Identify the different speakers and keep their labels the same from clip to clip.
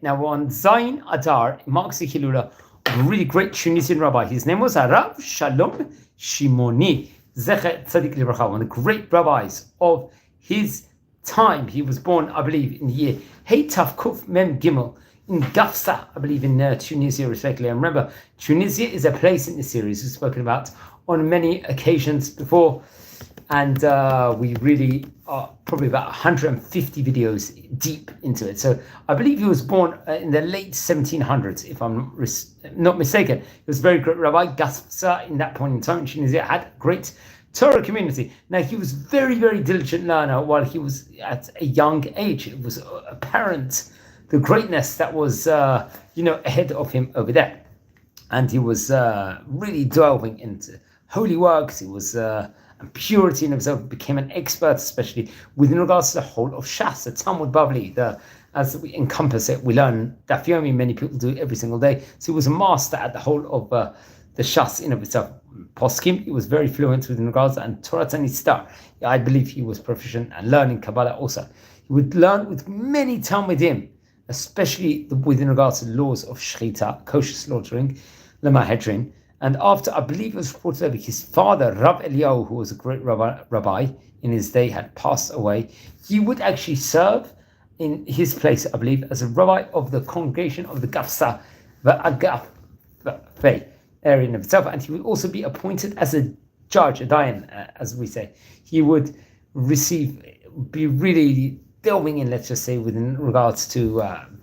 Speaker 1: now we're on Zayin Adar. It marks the Hilula of a really great Tunisian rabbi. His name was Rabbi Shalom Shimoni Z'tl, one of the great rabbis of his time. He was born, I believe, in the year Hey Taf Kuf Mem Gimel in Gafsa, I believe, in Tunisia, respectively. And remember, Tunisia is a place in this series we've spoken about on many occasions before. And we really are probably about 150 videos deep into it. So I believe he was born in the late 1700s, if I'm not mistaken. He was a very great rabbi. Gafsa, in that point in time in Tunisia, had a great Torah community. Now, he was very, very diligent learner while he was at a young age. It was apparent the greatness that was, ahead of him over there. And he was really delving into holy works. He was... and purity in himself, became an expert, especially within regards to the whole of Shas, the Talmud Bavli. As we encompass it, we learn Daf Yomi, many people do it every single day. So he was a master at the whole of the Shas in of itself. Poskim, he was very fluent within regards to, and Torah Tanistar. I believe he was proficient and learning Kabbalah also. He would learn with many Talmudim, especially within regards to the laws of Shechita, kosher slaughtering, Lemahedrin. And after, I believe it was reported over, his father, Rav Eliyahu, who was a great rabbi in his day, had passed away. He would actually serve in his place, I believe, as a rabbi of the congregation of the Gafsa, the Agaf area in itself. And he would also be appointed as a judge, a Kdiyan, as we say. He would be really delving in, let's just say, within regards to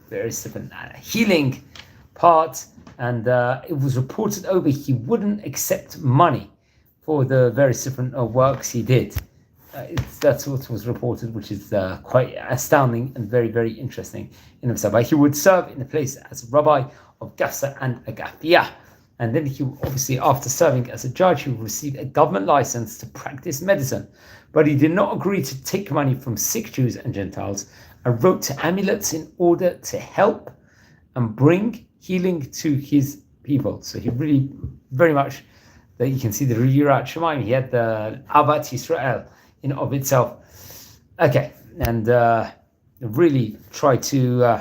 Speaker 1: various different healing parts. And it was reported over he wouldn't accept money for the various different works he did. That's what was reported, which is quite astounding and very, very interesting in himself. But he would serve in the place as a rabbi of Gafsa and Agafia. And then he, obviously, after serving as a judge, he would receive a government license to practice medicine. But he did not agree to take money from sick Jews and Gentiles and wrote to amulets in order to help and bring healing to his people. So he really, very much, that you can see the Yirat Shemaim. He had the Avat Yisrael in of itself. Okay, and really try to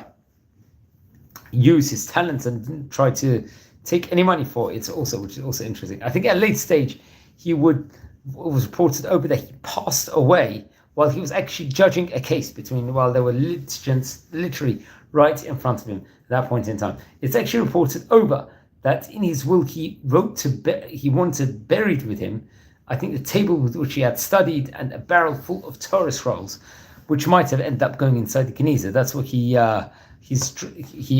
Speaker 1: use his talents and didn't try to take any money for it also, which is also interesting. I think at a late stage, it was reported over that he passed away while he was actually judging a case while there were litigants literally right in front of him at that point in time. It's actually reported over that in his will he wrote he wanted buried with him, I think, the table with which he had studied and a barrel full of Torah scrolls, which might have ended up going inside the Knesset. That's what he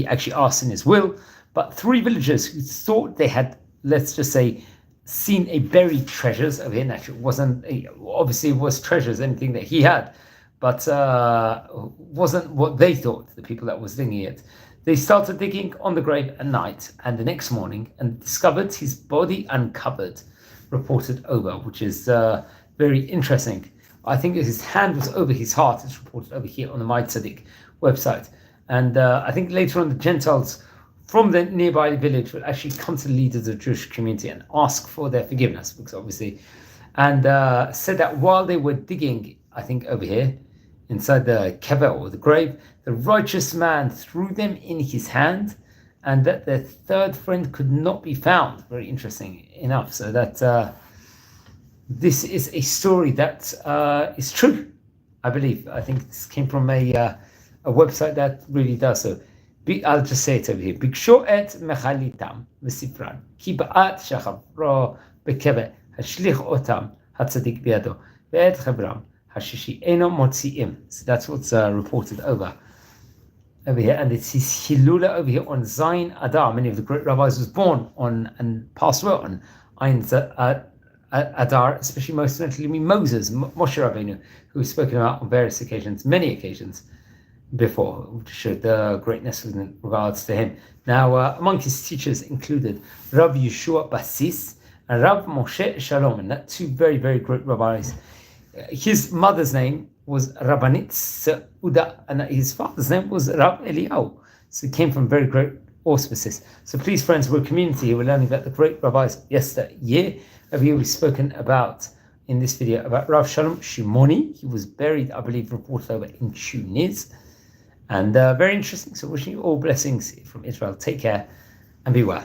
Speaker 1: actually asked in his will. But 3 villagers who thought they had, let's just say, seen a buried treasures of him. Actually, obviously it was treasures, anything that he had, but wasn't what they thought, the people that was digging it. They started digging on the grave at night and the next morning and discovered his body uncovered, reported over, which is very interesting. I think his hand was over his heart. It's reported over here on the My Tzaddik website. And I think later on the Gentiles from the nearby village will actually come to the leaders of the Jewish community and ask for their forgiveness, because obviously, and said that while they were digging, I think over here, inside the kever or the grave, the righteous man threw them in his hand, and that their third friend could not be found. Very interesting enough. So that this is a story that is true, I believe. I think this came from a website that really does so. I'll just say it over here. Biksho et mechalitam v'sifran ki ba'at shachavro bekever hashlich otam hatzadik biado ve'et chavram hashishi eno motziim. So that's what's reported over here, and it's his hilula over here on Zayin Adar. Many of the great rabbis was born on and passed away on Ayin Adar, especially most notably Moses, Moshe Rabbeinu, who was spoken about on various occasions, many occasions before, which showed the greatness in regards to him. Now, among his teachers included Rabbi Yeshua Basis and Rabbi Moshe Shalom, and that 2 very, very great rabbis. His mother's name was Rabbanit Seuda, and his father's name was Rabbi Eliyahu. So he came from very great auspices. So please, friends, we're a community here. We're learning about the great rabbis yesteryear. Over here we've spoken about, in this video, about Rabbi Shalom Shimoni. He was buried, I believe, reported over in Tunis. And very interesting. So wishing you all blessings from Israel. Take care and be well.